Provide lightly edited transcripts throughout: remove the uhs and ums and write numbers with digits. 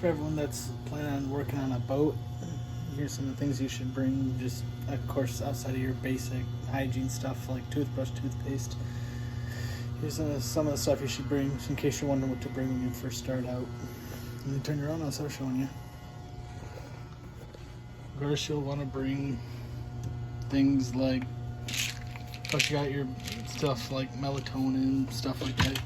for everyone that's planning on working on a boat, here's some of the things you should bring. Just, of course, outside of your basic hygiene stuff like toothbrush, toothpaste. Here's some of the stuff you should bring in case you're wondering what to bring when you first start out. And then turn around, I'll start showing you. Of course, you'll want to bring things like, plus you got your stuff like melatonin, stuff like that.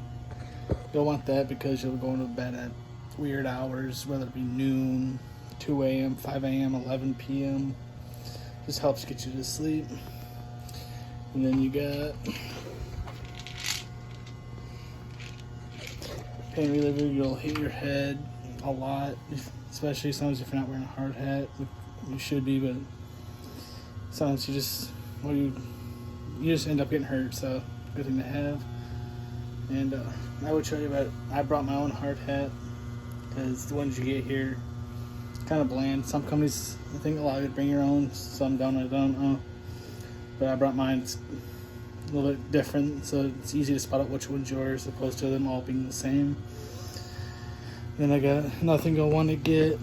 You'll want that because you'll go into bed at weird hours, whether it be noon, 2 a.m., 5 a.m., 11 p.m. Just helps get you to sleep. And then you got pain reliever. You'll hit your head a lot, especially sometimes if you're not wearing a hard hat. You should be, but sometimes you just end up getting hurt, so good thing to have. And I would show you about, I brought my own hard hat because the ones you get here kind of bland. Some companies, I think, allow you to bring your own, some don't, I don't know. But I brought mine. It's a little bit different, so it's easy to spot out which one's yours as opposed to them all being the same. Then I got another thing I want to get,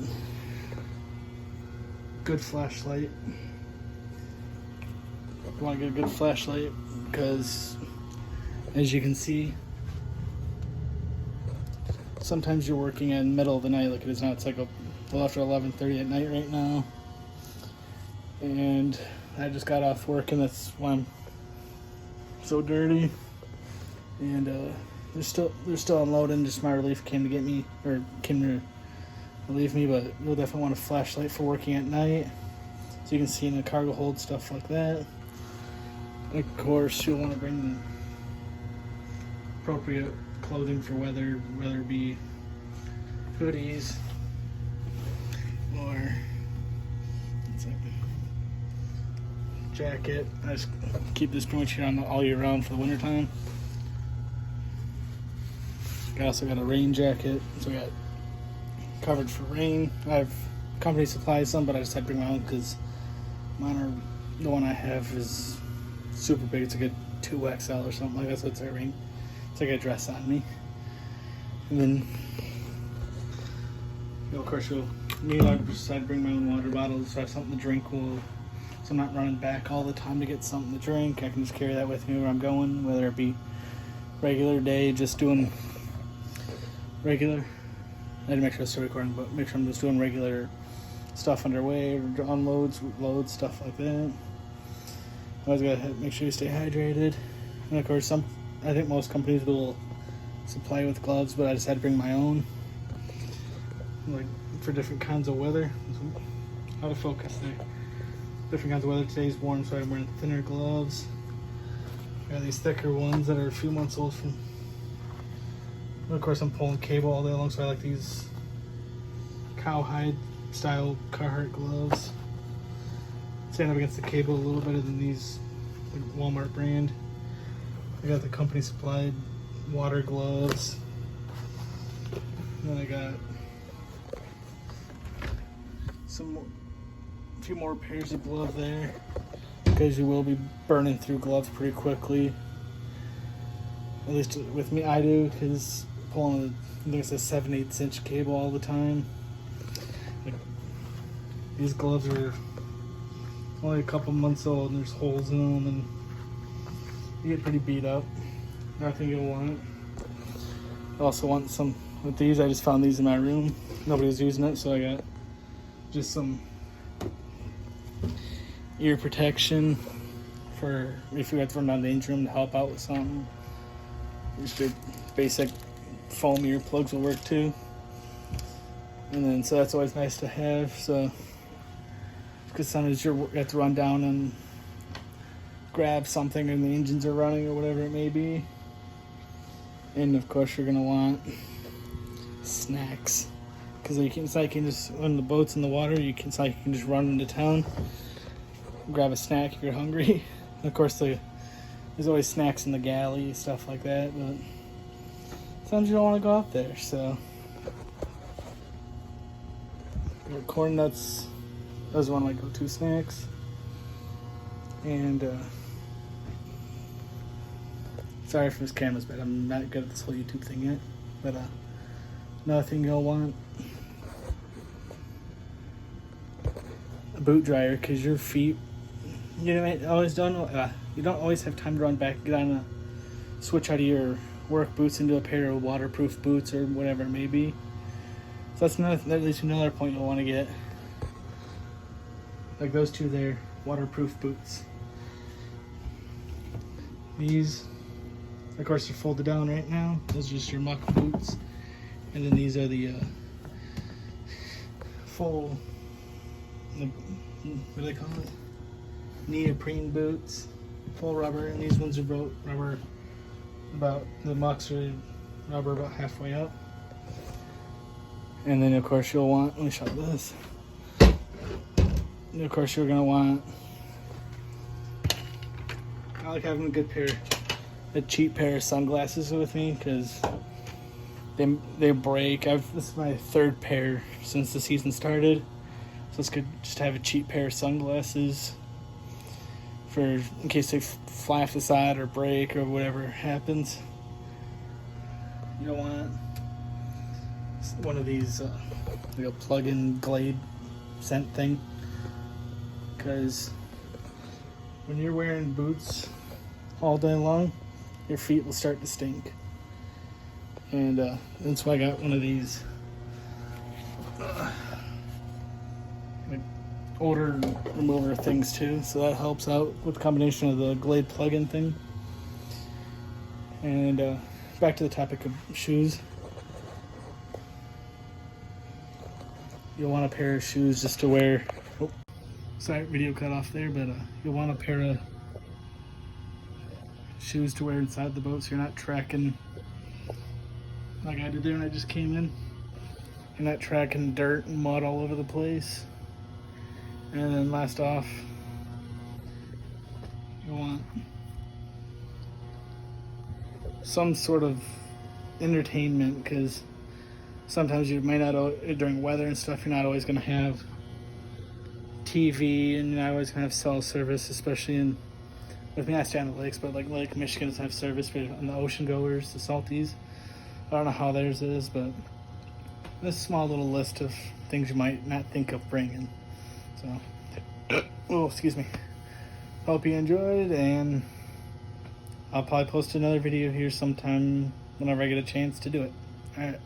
good flashlight. You want to get a good flashlight because, as you can see, sometimes you're working in the middle of the night like it is now. It's like after 11:30 at night right now, and I just got off work, and that's why I'm so dirty. And they're still unloading. Just my relief came to relieve me, but you'll definitely want a flashlight for working at night, so you can see in the cargo hold, stuff like that. And of course, you'll want to bring the appropriate clothing for weather, whether it be hoodies or jacket. I just keep this pretty much here on all year round for the winter time. I also got a rain jacket, so I got covered for rain. I have company supplies some, but I just had to bring my own because the one I have is super big. It's like a 2XL or something like that, so it's like a dress on me. And then, of course, I decided to bring my own water bottles so I have something to drink. So I'm not running back all the time to get something to drink. I can just carry that with me where I'm going, whether it be regular day, just doing regular. I had to make sure I was still recording, but make sure I'm just doing regular stuff underway, or unloads, loads, stuff like that. Always gotta make sure you stay hydrated. And of course, I think most companies will supply you with gloves, but I just had to bring my own, like for different kinds of weather. Out of focus there. Different kinds of weather. Today's warm, so I'm wearing thinner gloves. I got these thicker ones that are a few months old from. And of course, I'm pulling cable all day long, so I like these cowhide style Carhartt gloves. Stand up against the cable a little better than these like Walmart brand. I got the company supplied water gloves. And then I got a few more pairs of gloves there because you will be burning through gloves pretty quickly. At least with me, I do, because pulling I think it's a 7/8 inch cable all the time. Like, these gloves are only a couple months old and there's holes in them and you get pretty beat up. I think you'll want it. I also want some with these. I just found these in my room. Nobody was using it, so I got just some ear protection for if you have to run down the engine room to help out with something. Just your basic foam earplugs will work too. And then, so that's always nice to have. So, because sometimes you have to run down and grab something and the engines are running or whatever it may be. And of course, you're gonna want snacks, because it's like you can just, when the boat's in the water, it's like you can just run into town, grab a snack if you're hungry. And of course, there's always snacks in the galley, stuff like that, but sometimes you don't want to go out there, so. Corn nuts, those are one of my go-to snacks. And, sorry if this camera's bad, I'm not good at this whole YouTube thing yet, but, another thing you'll want boot dryer, because your feet, you don't always have time to run back, get on a switch out of your work boots into a pair of waterproof boots or whatever it may be. So that's at least another point you'll want to get. Like those two there, waterproof boots. These, of course, are folded down right now. Those are just your muck boots. And then these are the full, what do they call it? Neoprene boots, full rubber. And these ones are rubber, about, the mucks are rubber about halfway up. And then, of course, you'll want, let me show this. And of course, you're going to want, I like having a cheap pair of sunglasses with me, because they break. This is my third pair since the season started, so it's good just to have a cheap pair of sunglasses in case they fly off the side or break or whatever happens. You don't want one of these like a plug-in Glade scent thing, because when you're wearing boots all day long, your feet will start to stink. And that's why I got one of these like odor remover things too, so that helps out with the combination of the Glade plug-in thing. And back to the topic of shoes. You'll want a pair of shoes just to wear. Oh, sorry, video cut off there, but you'll want a pair of shoes to wear inside the boat, so you're not tracking like I did there when I just came in. You're not tracking dirt and mud all over the place. And then last off, you want some sort of entertainment, because sometimes you might not, during weather and stuff, you're not always going to have TV, and you're not always going to have cell service, especially with me, I stay on the lakes, but like Lake Michigan doesn't have service, but on the ocean goers, the salties, I don't know how theirs is, but this small little list of things you might not think of bringing. So, oh, excuse me. Hope you enjoyed, and I'll probably post another video here sometime whenever I get a chance to do it. All right.